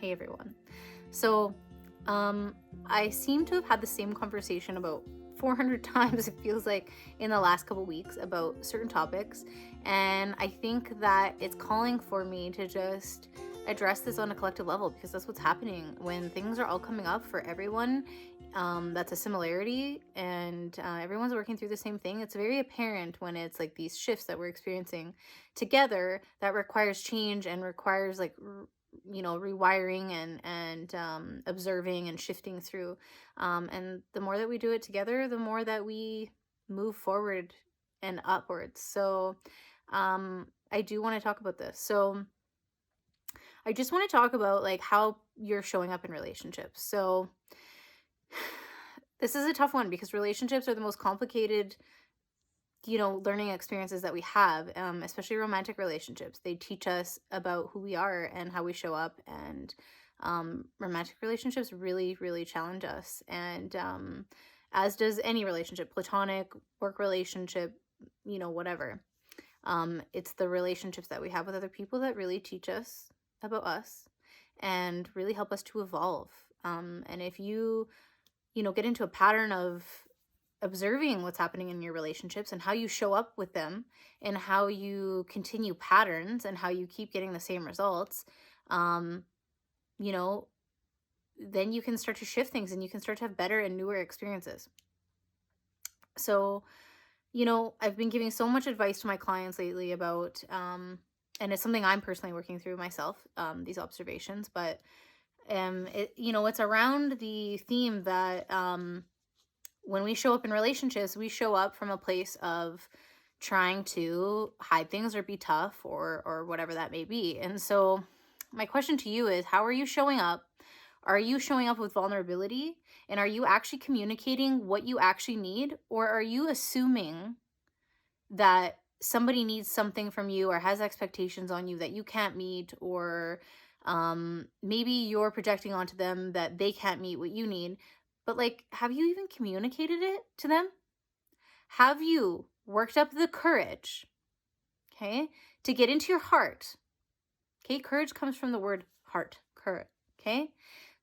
Hey everyone. So, I seem to have had the same conversation about 400 times, it feels like, in the last couple weeks about certain topics. And I think that it's calling for me to just address this on a collective level because that's what's happening when things are all coming up for everyone. That's a similarity, and everyone's working through the same thing. It's very apparent when it's like these shifts that we're experiencing together that requires change and requires like rewiring and observing and shifting through, and the more that we do it together, the more that we move forward and upwards. So I do want to talk about this. So I just want to talk about like how you're showing up in relationships. So this is a tough one because relationships are the most complicated learning experiences that we have, especially romantic relationships. They teach us about who we are and how we show up. And romantic relationships really, really challenge us. And as does any relationship, platonic, work relationship, whatever. It's the relationships that we have with other people that really teach us about us and really help us to evolve. And if you get into a pattern of observing what's happening in your relationships and how you show up with them and how you continue patterns and how you keep getting the same results, um, you know, then you can start to shift things and you can start to have better and newer experiences. So, I've been giving so much advice to my clients lately about, and it's something I'm personally working through myself, these observations, but it's around the theme that, when we show up in relationships, we show up from a place of trying to hide things or be tough or whatever that may be. And so my question to you is, how are you showing up? Are you showing up with vulnerability? And are you actually communicating what you actually need? Or are you assuming that somebody needs something from you or has expectations on you that you can't meet, or maybe you're projecting onto them that they can't meet what you need? But like, have you even communicated it to them? Have you worked up the courage, okay, to get into your heart? Okay, courage comes from the word heart, courage, okay?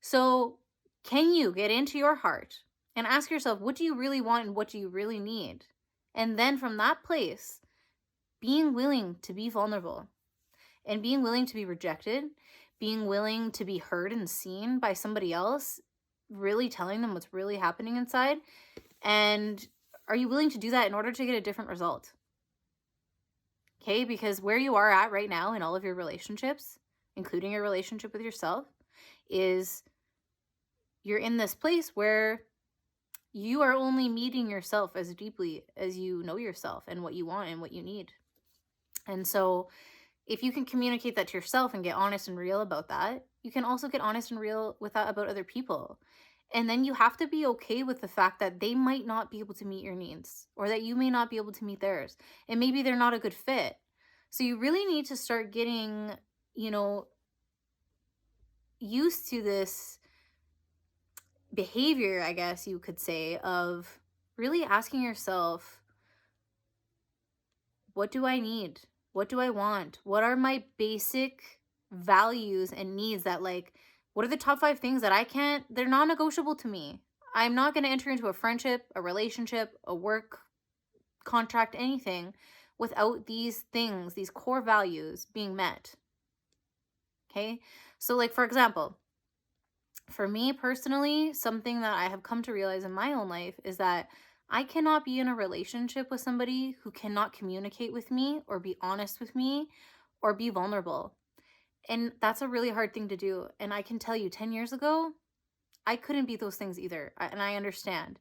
So can you get into your heart and ask yourself, what do you really want and what do you really need? And then from that place, being willing to be vulnerable and being willing to be rejected, being willing to be heard and seen by somebody else, really telling them what's really happening inside. And are you willing to do that in order to get a different result? Okay, because where you are at right now in all of your relationships, including your relationship with yourself, is you're in this place where you are only meeting yourself as deeply as you know yourself and what you want and what you need. And so if you can communicate that to yourself and get honest and real about that, you can also get honest and real with that about other people. And then you have to be okay with the fact that they might not be able to meet your needs or that you may not be able to meet theirs. And maybe they're not a good fit. So you really need to start getting, used to this behavior, I guess you could say, of really asking yourself, what do I need? What do I want? What are my basic values and needs that, like, what are the top 5 things that they're non-negotiable to me. I'm not going to enter into a friendship, a relationship, a work contract, anything without these things, these core values being met. Okay? So like, for example, for me personally, something that I have come to realize in my own life is that I cannot be in a relationship with somebody who cannot communicate with me or be honest with me or be vulnerable. And that's a really hard thing to do. And I can tell you, 10 years ago, I couldn't be those things either. And I understand.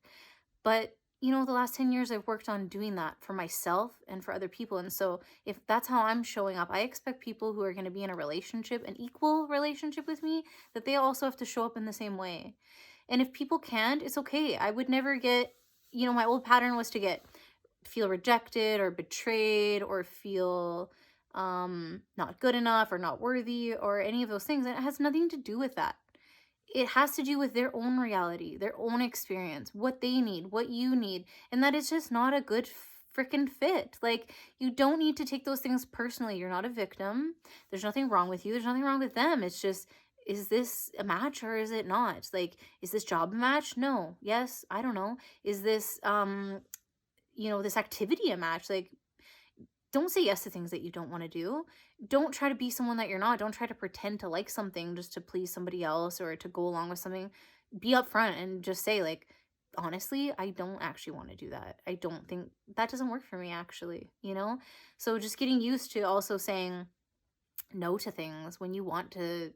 But, the last 10 years, I've worked on doing that for myself and for other people. And so if that's how I'm showing up, I expect people who are going to be in a relationship, an equal relationship with me, that they also have to show up in the same way. And if people can't, it's okay. I would never get, my old pattern was to feel rejected or betrayed or feel not good enough or not worthy or any of those things. And it has nothing to do with that. It has to do with their own reality, their own experience, what they need, what you need, and that is just not a good freaking fit. Like, you don't need to take those things personally. You're not a victim. There's nothing wrong with you. There's nothing wrong with them. It's just is this a match or is it not? Like, is this job a match? No. Yes, I don't know. Is this this activity a match? Like, don't say yes to things that you don't want to do. Don't try to be someone that you're not. Don't try to pretend to like something just to please somebody else or to go along with something. Be upfront and just say, like, honestly, I don't actually want to do that. I don't think that doesn't work for me, actually. So just getting used to also saying no to things when you want to.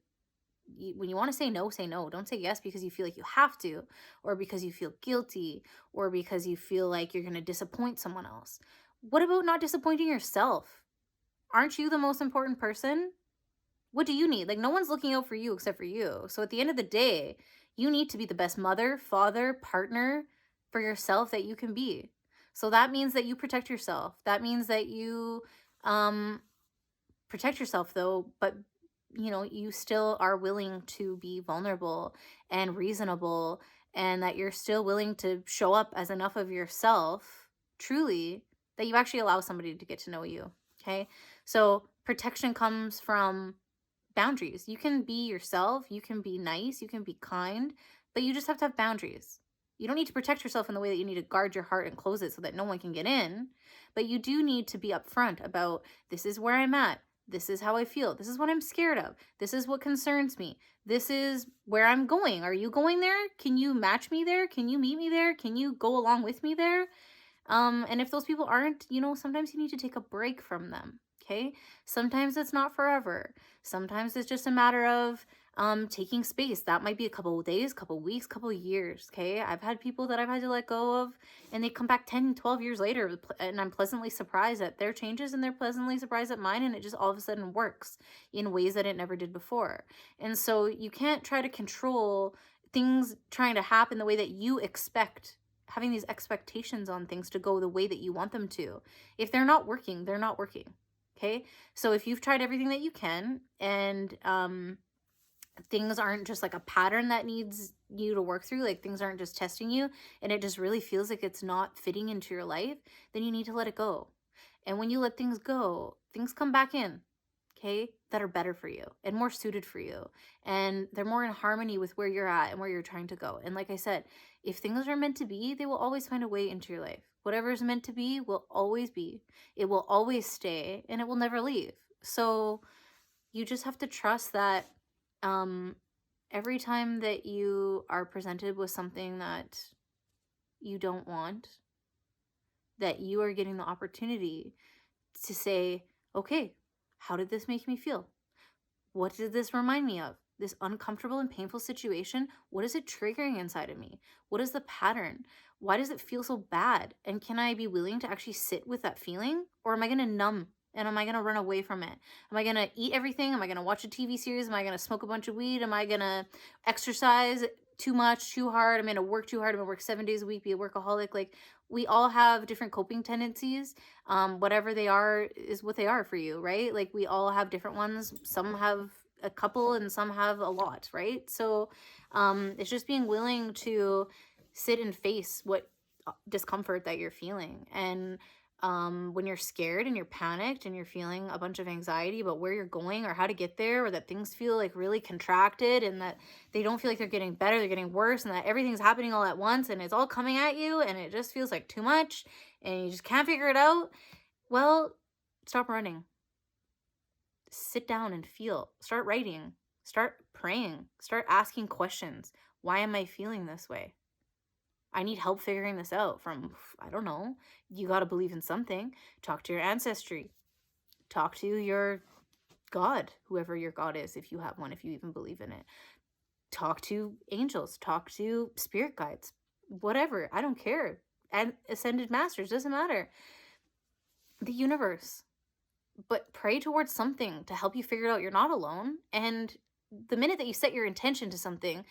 When you want to say no, say no. Don't say yes because you feel like you have to, or because you feel guilty, or because you feel like you're going to disappoint someone else. What about not disappointing yourself? Aren't you the most important person? What do you need? Like, no one's looking out for you except for you. So at the end of the day, you need to be the best mother, father, partner for yourself that you can be. So that means that you protect yourself. That means that you um protect yourself, though, but you still are willing to be vulnerable and reasonable, and that you're still willing to show up as enough of yourself, truly, that you actually allow somebody to get to know you. Okay. So protection comes from boundaries. You can be yourself, you can be nice, you can be kind, but you just have to have boundaries. You don't need to protect yourself in the way that you need to guard your heart and close it so that no one can get in, but you do need to be upfront about, this is where I'm at. This is how I feel. This is what I'm scared of. This is what concerns me. This is where I'm going. Are you going there? Can you match me there? Can you meet me there? Can you go along with me there? And if those people aren't, sometimes you need to take a break from them. Okay. Sometimes it's not forever. Sometimes it's just a matter of taking space. That might be a couple of days, couple of weeks, couple of years. Okay. I've had people that I've had to let go of, and they come back 10, 12 years later, and I'm pleasantly surprised at their changes, and they're pleasantly surprised at mine, and it just all of a sudden works in ways that it never did before. And so you can't try to control things trying to happen the way that you expect, having these expectations on things to go the way that you want them to. If they're not working, they're not working. Okay. So if you've tried everything that you can, and things aren't just like a pattern that needs you to work through, like things aren't just testing you, and it just really feels like it's not fitting into your life, then you need to let it go. And when you let things go, things come back in, okay, that are better for you and more suited for you. And they're more in harmony with where you're at and where you're trying to go. And like I said, if things are meant to be, they will always find a way into your life. Whatever is meant to be will always be. It will always stay, and it will never leave. So you just have to trust that um, every time that you are presented with something that you don't want, that you are getting the opportunity to say, okay, how did this make me feel? What did this remind me of? This uncomfortable and painful situation? What is it triggering inside of me? What is the pattern? Why does it feel so bad? And can I be willing to actually sit with that feeling? Or am I going to numb? And am I going to run away from it? Am I going to eat everything? Am I going to watch a TV series? Am I going to smoke a bunch of weed? Am I going to exercise too much, too hard? I'm going to work too hard. I'm going to work 7 days a week, be a workaholic. Like, we all have different coping tendencies. Whatever they are is what they are for you, right? Like, we all have different ones. Some have a couple and some have a lot, right? So it's just being willing to sit and face what discomfort that you're feeling. And when you're scared and you're panicked and you're feeling a bunch of anxiety about where you're going or how to get there, or that things feel like really contracted and that they don't feel like they're getting better, they're getting worse, and that everything's happening all at once and it's all coming at you and it just feels like too much and you just can't figure it out, well, stop running. Sit down and feel. Start writing. Start praying. Start asking questions. Why am I feeling this way? I need help figuring this out. From, I don't know, you got to believe in something. Talk to your ancestry. Talk to your God, whoever your God is, if you have one, if you even believe in it. Talk to angels. Talk to spirit guides. Whatever. I don't care. And ascended masters, doesn't matter. The universe. But pray towards something to help you figure it out. You're not alone. And the minute that you set your intention to something,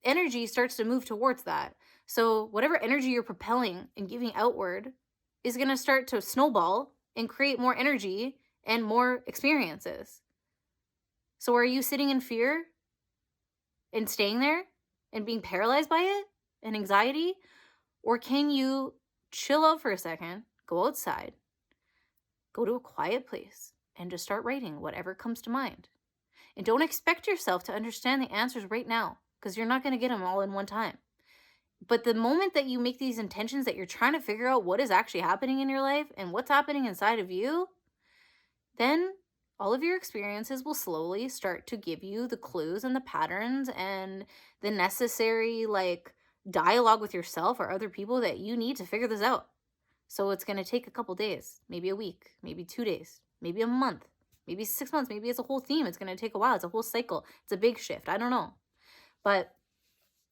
energy starts to move towards that. So whatever energy you're propelling and giving outward is going to start to snowball and create more energy and more experiences. So are you sitting in fear and staying there and being paralyzed by it and anxiety? Or can you chill out for a second, go outside, go to a quiet place, and just start writing whatever comes to mind? And don't expect yourself to understand the answers right now because you're not going to get them all in one time. But the moment that you make these intentions that you're trying to figure out what is actually happening in your life and what's happening inside of you, then all of your experiences will slowly start to give you the clues and the patterns and the necessary like dialogue with yourself or other people that you need to figure this out. So it's going to take a couple days, maybe a week, maybe 2 days, maybe a month, maybe 6 months, maybe it's a whole theme. It's going to take a while. It's a whole cycle. It's a big shift. I don't know. But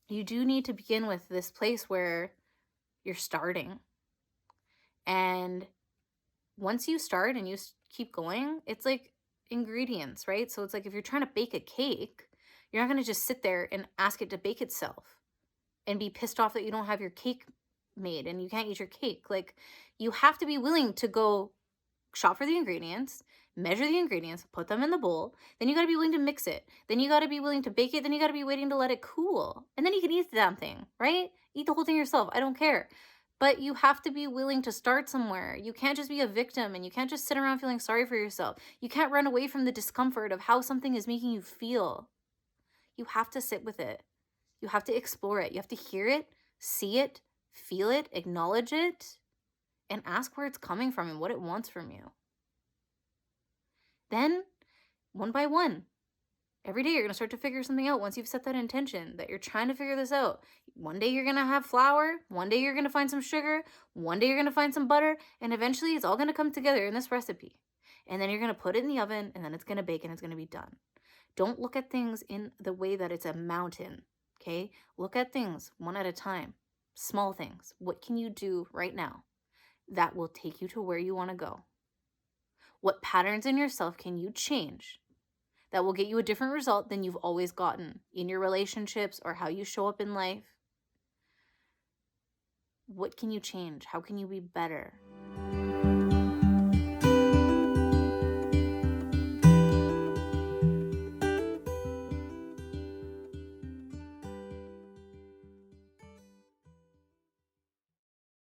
you do need to begin with this place where you're starting. And once you start and you keep going, it's like ingredients, right? So it's like if you're trying to bake a cake, you're not going to just sit there and ask it to bake itself and be pissed off that you don't have your cake made and you can't eat your cake. Like, you have to be willing to go shop for the ingredients, measure the ingredients, put them in the bowl. Then you got to be willing to mix it. Then you got to be willing to bake it. Then you got to be waiting to let it cool. And then you can eat the damn thing, right? Eat the whole thing yourself. I don't care. But you have to be willing to start somewhere. You can't just be a victim and you can't just sit around feeling sorry for yourself. You can't run away from the discomfort of how something is making you feel. You have to sit with it. You have to explore it. You have to hear it, see it, feel it, acknowledge it, and ask where it's coming from and what it wants from you. Then, one by one, every day you're going to start to figure something out once you've set that intention that you're trying to figure this out. One day you're going to have flour, one day you're going to find some sugar, one day you're going to find some butter, and eventually it's all going to come together in this recipe. And then you're going to put it in the oven, and then it's going to bake, and it's going to be done. Don't look at things in the way that it's a mountain, okay? Look at things one at a time, small things. What can you do right now that will take you to where you want to go? What patterns in yourself can you change that will get you a different result than you've always gotten in your relationships or how you show up in life? What can you change? How can you be better?